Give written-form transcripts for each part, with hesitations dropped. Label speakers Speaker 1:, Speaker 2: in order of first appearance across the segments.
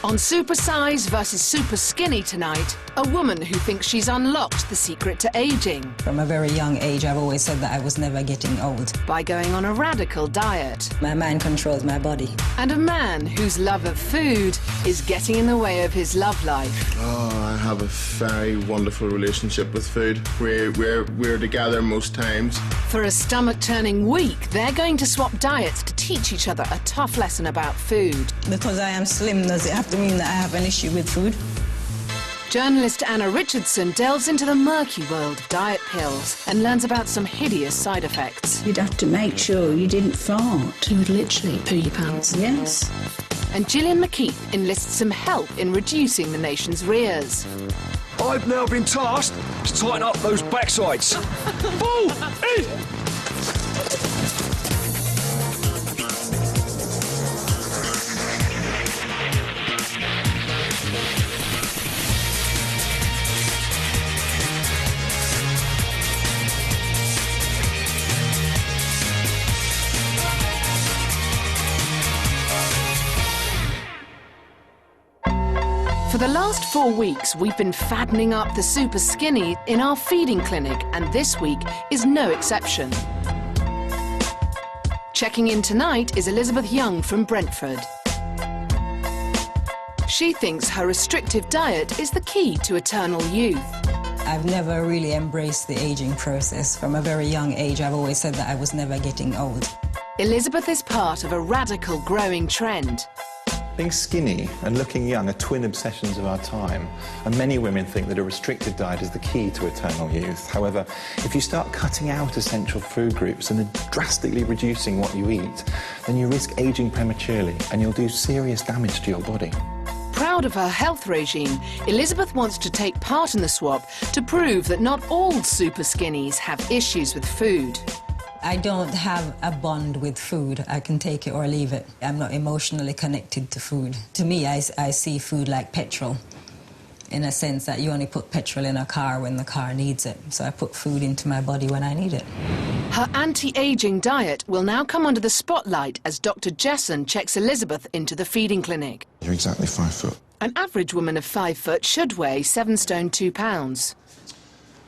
Speaker 1: On Super Size versus Super Skinny tonight, a woman who thinks she's unlocked the secret to aging.
Speaker 2: From a very young age, I've always said that I was never getting old.
Speaker 1: By going on a radical diet.
Speaker 2: My mind controls my body.
Speaker 1: And a man whose love of food is getting in the way of his love life.
Speaker 3: Oh, I have a very wonderful relationship with food. We're together most times.
Speaker 1: For a stomach-turning week, they're going to swap diets to teach each other a tough lesson about food.
Speaker 2: Because I am slim, does it have to mean that I have an issue with food?
Speaker 1: Journalist Anna Richardson delves into the murky world of diet pills and learns about some hideous side effects.
Speaker 4: You'd have to make sure you didn't fart.
Speaker 5: You would literally poo your pants.
Speaker 4: Yes.
Speaker 1: And Gillian McKeith enlists some help in reducing the nation's rears.
Speaker 6: I've now been tasked to tighten up those backsides. Ball! In!
Speaker 1: For the last 4 weeks, we've been fattening up the super skinny in our feeding clinic, and this week is no exception. Checking in tonight is Elizabeth Young from Brentford. She thinks her restrictive diet is the key to eternal youth.
Speaker 2: I've never really embraced the aging process. From a very young age, I've always said that I was never getting old.
Speaker 1: Elizabeth is part of a radical growing trend.
Speaker 7: Being skinny and looking young are twin obsessions of our time, and many women think that a restricted diet is the key to eternal youth. However, if you start cutting out essential food groups and drastically reducing what you eat, then you risk aging prematurely and you'll do serious damage to your body.
Speaker 1: Proud of her health regime, Elizabeth wants to take part in the swap to prove that not all super skinnies have issues with food.
Speaker 2: I don't have a bond with food. I can take it or leave it. I'm not emotionally connected to food. To me, I see food like petrol, in a sense that you only put petrol in a car when the car needs it. So I put food into my body when I need it.
Speaker 1: Her anti-aging diet will now come under the spotlight as Dr. Jesson checks Elizabeth into the feeding clinic.
Speaker 3: You're exactly 5 foot.
Speaker 1: An average woman of 5 foot should weigh 7 stone 2 pounds.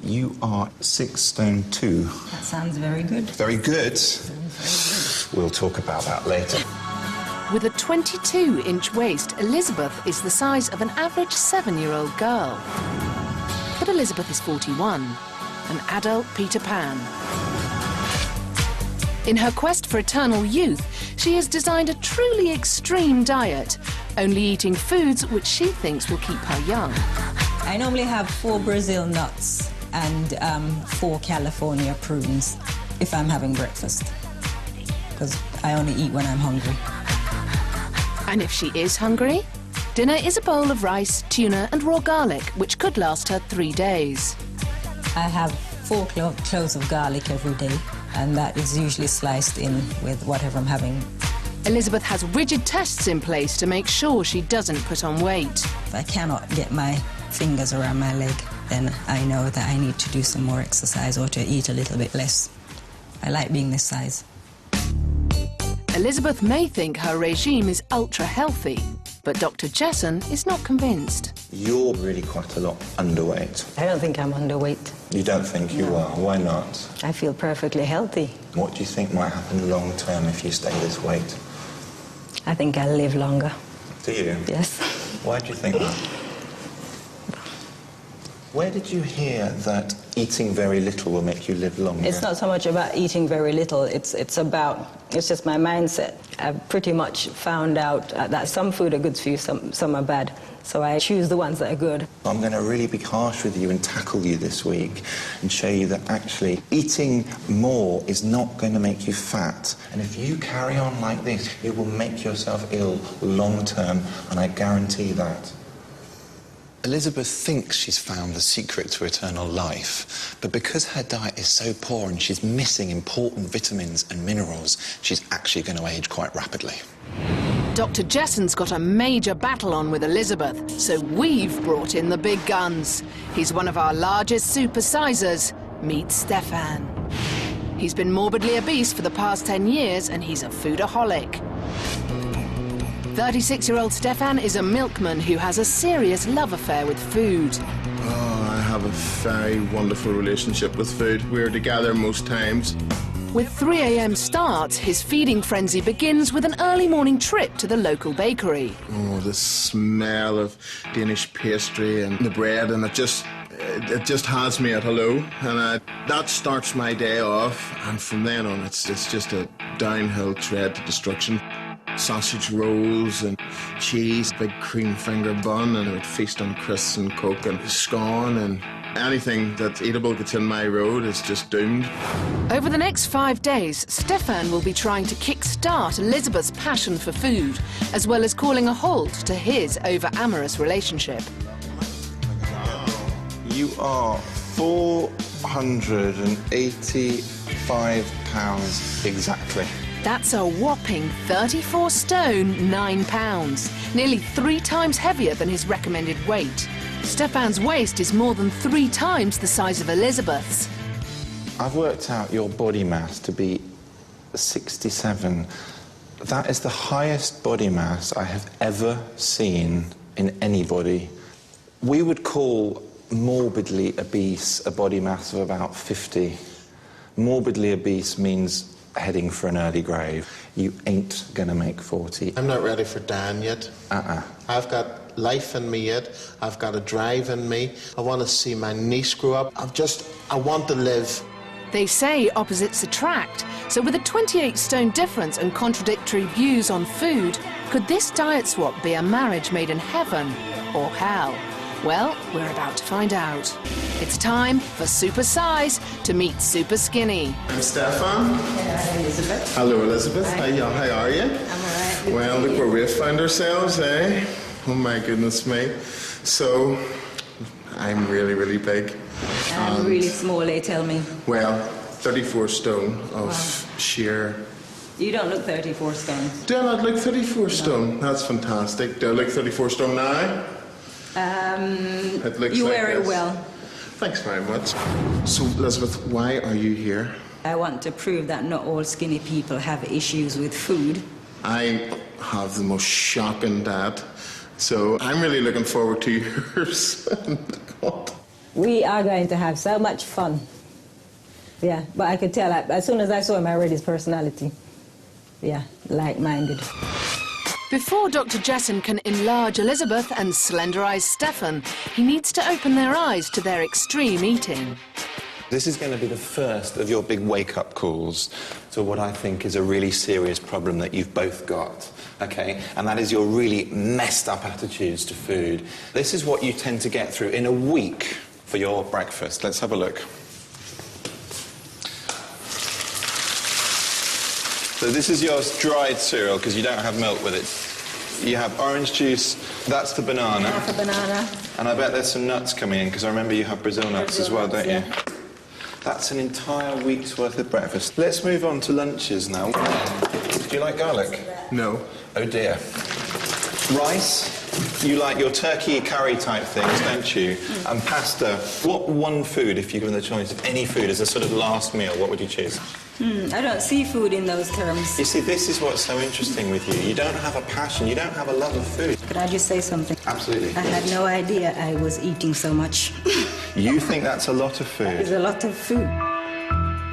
Speaker 7: You are 6 stone 2.
Speaker 2: That sounds very good.
Speaker 7: Very good. We'll talk about that later.
Speaker 1: With a 22-inch waist, Elizabeth is the size of an average 7-year-old girl. But Elizabeth is 41, an adult Peter Pan. In her quest for eternal youth, she has designed a truly extreme diet, only eating foods which she thinks will keep her young.
Speaker 2: I normally have 4 Brazil nuts and 4 California prunes if I'm having breakfast, because I only eat when I'm hungry.
Speaker 1: And if she is hungry, dinner is a bowl of rice, tuna and raw garlic, which could last her 3 days.
Speaker 2: I have 4 cloves of garlic every day, and that is usually sliced in with whatever I'm having.
Speaker 1: Elizabeth has rigid tests in place to make sure she doesn't put on weight.
Speaker 2: If I cannot get my fingers around my leg, then I know that I need to do some more exercise or to eat a little bit less. I like being this size.
Speaker 1: Elizabeth may think her regime is ultra-healthy, but Dr. Jesson is not convinced.
Speaker 7: You're really quite a lot underweight.
Speaker 2: I don't think I'm underweight.
Speaker 7: You don't think you are? Why not?
Speaker 2: I feel perfectly healthy.
Speaker 7: What do you think might happen long term if you stay this weight?
Speaker 2: I think I'll live longer.
Speaker 7: Do you?
Speaker 2: Yes.
Speaker 7: Why do you think that? Where did you hear that eating very little will make you live longer?
Speaker 2: It's not so much about eating very little, it's just my mindset. I've pretty much found out that some food are good for you, some are bad. So I choose the ones that are good.
Speaker 7: I'm going to really be harsh with you and tackle you this week and show you that actually eating more is not going to make you fat. And if you carry on like this, you will make yourself ill long term, and I guarantee that. Elizabeth thinks she's found the secret to eternal life, but because her diet is so poor and she's missing important vitamins and minerals, she's actually going to age quite rapidly.
Speaker 1: Dr. Jesson's got a major battle on with Elizabeth, so we've brought in the big guns. He's one of our largest supersizers. Meet Stefan. He's been morbidly obese for the past 10 years and he's a foodaholic. 36-year-old Stefan is a milkman who has a serious love affair with food.
Speaker 3: Oh, I have a very wonderful relationship with food. We're together most times.
Speaker 1: With 3 a.m. starts, his feeding frenzy begins with an early morning trip to the local bakery.
Speaker 3: Oh, the smell of Danish pastry and the bread, and it just has me at hello. And that starts my day off, and from then on it's just a downhill tread to destruction. Sausage rolls and cheese, big cream finger bun, and I would feast on crisps and coke and scone, and anything that's eatable gets in my road is just doomed.
Speaker 1: Over the next 5 days, Stefan will be trying to kick-start Elizabeth's passion for food, as well as calling a halt to his over-amorous relationship.
Speaker 7: You are £485 exactly.
Speaker 1: That's a whopping 34 stone, 9 pounds, nearly 3 times heavier than his recommended weight. Stefan's waist is more than 3 times the size of Elizabeth's.
Speaker 7: I've worked out your body mass to be 67. That is the highest body mass I have ever seen in anybody. We would call morbidly obese a body mass of about 50. Morbidly obese means heading for an early grave. You ain't gonna make 40.
Speaker 8: I'm not ready for Dan yet. I've got life in me yet. I've got a drive in me. I want to see my niece grow up. I want to live.
Speaker 1: They say opposites attract, so with a 28 stone difference and contradictory views on food, could this diet swap be a marriage made in heaven or hell? Well, we're about to find out. It's time for Super Size to meet Super Skinny.
Speaker 3: I'm Stefan.
Speaker 2: Hello, Elizabeth.
Speaker 3: Hello, Elizabeth. How are you?
Speaker 2: I'm all right.
Speaker 3: Well, look where we've found ourselves, eh? Oh my goodness me. So, I'm really, really big.
Speaker 2: I'm really small, they tell me.
Speaker 3: Well, 34 stone of sheer...
Speaker 2: You don't look 34 stone.
Speaker 3: Do I not look 34 stone? That's fantastic. Do I look 34 stone now? It looks
Speaker 2: you
Speaker 3: like
Speaker 2: wear it
Speaker 3: this.
Speaker 2: well.
Speaker 3: Thanks very much. So, Elizabeth, why are you here?
Speaker 2: I want to prove that not all skinny people have issues with food.
Speaker 3: I have the most shocking diet, so I'm really looking forward to yours. God.
Speaker 2: We are going to have so much fun. Yeah, but I could tell, as soon as I saw him, I read his personality. Yeah, like-minded.
Speaker 1: Before Dr. Jessen can enlarge Elizabeth and slenderize Stefan, he needs to open their eyes to their extreme eating.
Speaker 7: This is going to be the first of your big wake-up calls to what I think is a really serious problem that you've both got, okay? And that is your really messed up attitudes to food. This is what you tend to get through in a week for your breakfast. Let's have a look. So this is your dried cereal because you don't have milk with it. You have orange juice, that's the banana.
Speaker 2: Half a banana.
Speaker 7: And I bet there's some nuts coming in because I remember you have Brazil nuts as well, don't you? That's an entire week's worth of breakfast. Let's move on to lunches now. Do you like garlic?
Speaker 3: No.
Speaker 7: Oh dear. Rice? You like your turkey curry type things, don't you? And pasta. What one food, if you're given the choice of any food as a sort of last meal, what would you choose?
Speaker 2: I don't see food in those terms.
Speaker 7: You see, this is what's so interesting with you. You don't have a passion, you don't have a love of food.
Speaker 2: Could I just say something?
Speaker 7: Absolutely.
Speaker 2: I had no idea I was eating so much.
Speaker 7: You think that's a lot of food?
Speaker 2: It's a lot of food.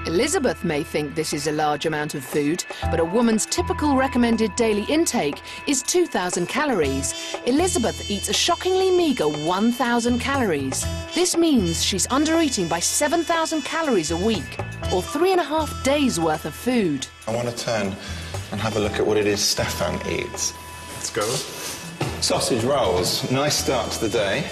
Speaker 1: Elizabeth may think this is a large amount of food, but a woman's typical recommended daily intake is 2,000 calories. Elizabeth eats a shockingly meagre 1,000 calories. This means she's under-eating by 7,000 calories a week, or 3.5 days' worth of food.
Speaker 7: I want to turn and have a look at what it is Stefan eats.
Speaker 3: Let's go.
Speaker 7: Sausage rolls. Nice start to the day.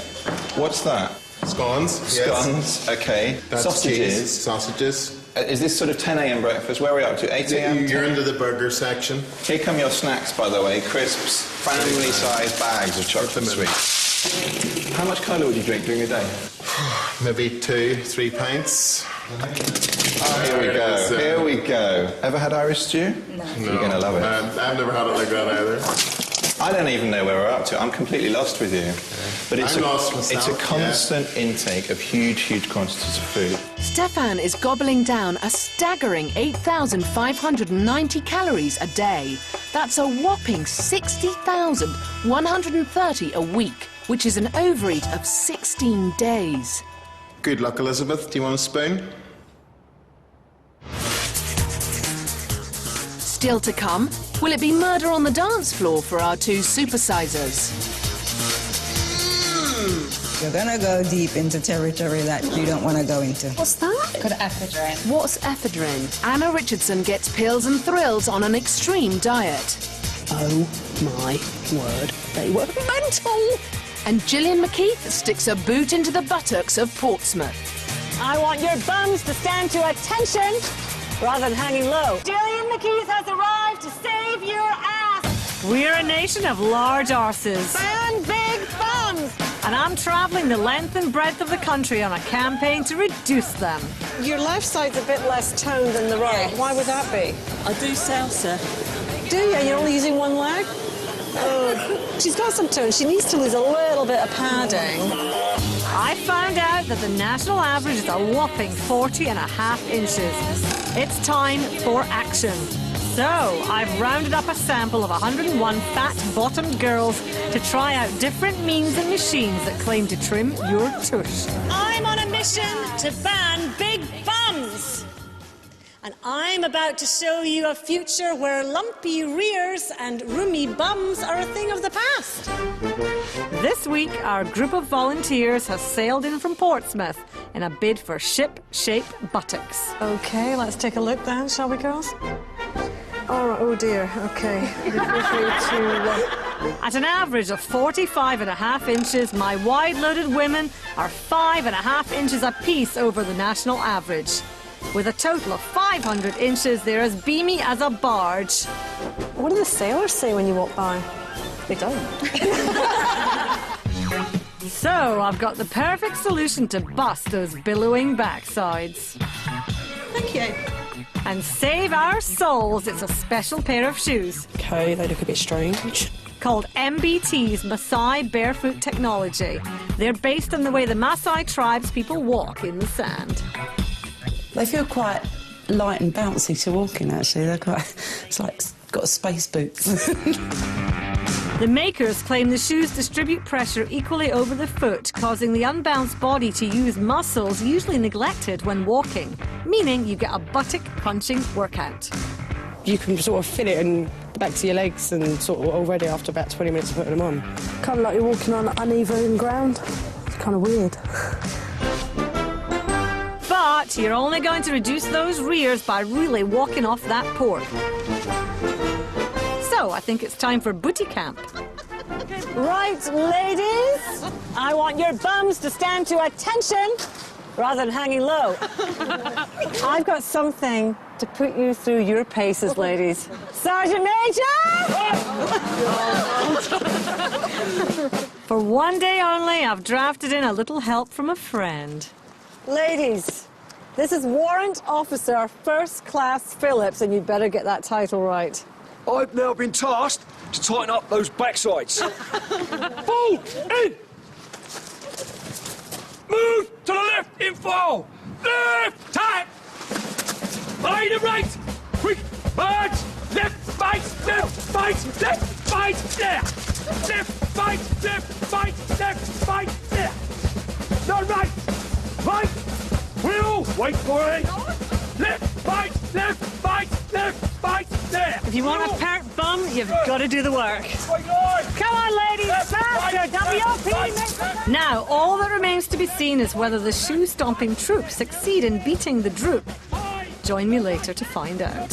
Speaker 7: What's that?
Speaker 3: Scones.
Speaker 7: Scones, okay.
Speaker 3: That's
Speaker 7: sausages.
Speaker 3: cheese. Sausages.
Speaker 7: Is this sort of 10 a.m. breakfast? Where are we up to? 8 a.m.?
Speaker 3: You're into the burger section.
Speaker 7: Here come your snacks, by the way. Crisps, family-sized bags of chocolate sweets. How much cola would you drink during a day?
Speaker 3: Maybe 2-3 pints.
Speaker 7: Here we go. Here we go. Ever had Irish stew?
Speaker 2: No.
Speaker 3: No.
Speaker 7: You're going to love it.
Speaker 3: I've never had it like that either.
Speaker 7: I don't even know where we're up to. I'm completely lost with you. But it's
Speaker 3: I'm lost myself,
Speaker 7: it's a constant intake of huge quantities of food.
Speaker 1: Stefan is gobbling down a staggering 8,590 calories a day. That's a whopping 60,130 a week, which is an overeat of 16 days.
Speaker 3: Good luck, Elizabeth. Do you want a spoon?
Speaker 1: Still to come, will it be murder on the dance floor for our two supersizers?
Speaker 2: You're gonna go deep into territory that you don't want to go into.
Speaker 5: What's that?
Speaker 2: Called ephedrine.
Speaker 5: What's ephedrine?
Speaker 1: Anna Richardson gets pills and thrills on an extreme diet.
Speaker 5: Oh my word, they were mental!
Speaker 1: And Gillian McKeith sticks a boot into the buttocks of Portsmouth.
Speaker 9: I want your bums to stand to attention rather than hanging low. Gillian McKeith has arrived to save your ass. We're a nation of large arses and big bums. And I'm travelling the length and breadth of the country on a campaign to reduce them.
Speaker 10: Your left side's a bit less toned than the right.
Speaker 9: Yes.
Speaker 10: Why would that be?
Speaker 9: I do salsa.
Speaker 10: Do you? You're only using one leg? Oh. She's got some tone. She needs to lose a little bit of padding.
Speaker 9: I found out that the national average is a whopping 40.5 inches. It's time for action. So, I've rounded up a sample of 101 fat-bottomed girls to try out different means and machines that claim to trim your tush. I'm on a mission to ban big bums. And I'm about to show you a future where lumpy rears and roomy bums are a thing of the past. This week, our group of volunteers has sailed in from Portsmouth in a bid for ship-shape buttocks.
Speaker 10: Okay, let's take a look then, shall we, girls? All right, oh dear, okay.
Speaker 9: At an average of 45.5 inches, my wide-loaded women are 5.5 inches apiece over the national average. With a total of 500 inches, they're as beamy as a barge.
Speaker 10: What do the sailors say when you walk by? They don't.
Speaker 9: So, I've got the perfect solution to bust those billowing backsides.
Speaker 10: Thank you.
Speaker 9: And save our souls, it's a special pair of shoes.
Speaker 10: Okay, they look a bit strange.
Speaker 9: Called MBT's Maasai Barefoot Technology. They're based on the way the Maasai tribes people walk in the sand.
Speaker 4: They feel quite light and bouncy to walk in, actually. They're quite... It's like got space boots.
Speaker 9: The makers claim the shoes distribute pressure equally over the foot, causing the unbalanced body to use muscles usually neglected when walking, meaning you get a buttock-punching workout.
Speaker 10: You can sort of feel it in the backs of your legs and sort of already after about 20 minutes of putting them on. Kind of like you're walking on uneven ground. It's kind of weird.
Speaker 9: But you're only going to reduce those rears by really walking off that pork. So I think it's time for booty camp. Right, ladies, I want your bums to stand to attention rather than hanging low. I've got something to put you through your paces, ladies. Sergeant Major! For one day only, I've drafted in a little help from a friend. Ladies, this is Warrant Officer First Class Phillips, and you'd better get that title right.
Speaker 6: I've now been tasked to tighten up those backsides. Fall in! Move to the left in fall! Left, tight! By the right! Quick, march! Left, fight, left, fight, left, fight, there! Left, fight, left, fight, left, fight, there! No, right! Right! Will, wait for it! Left, fight, left, fight, left, fight, there!
Speaker 9: If you want a pert bum, you've got to do the work. Come on, ladies, faster! WOP! Now, all that remains to be seen is whether the shoe-stomping troops succeed in beating the droop. Join me later to find out.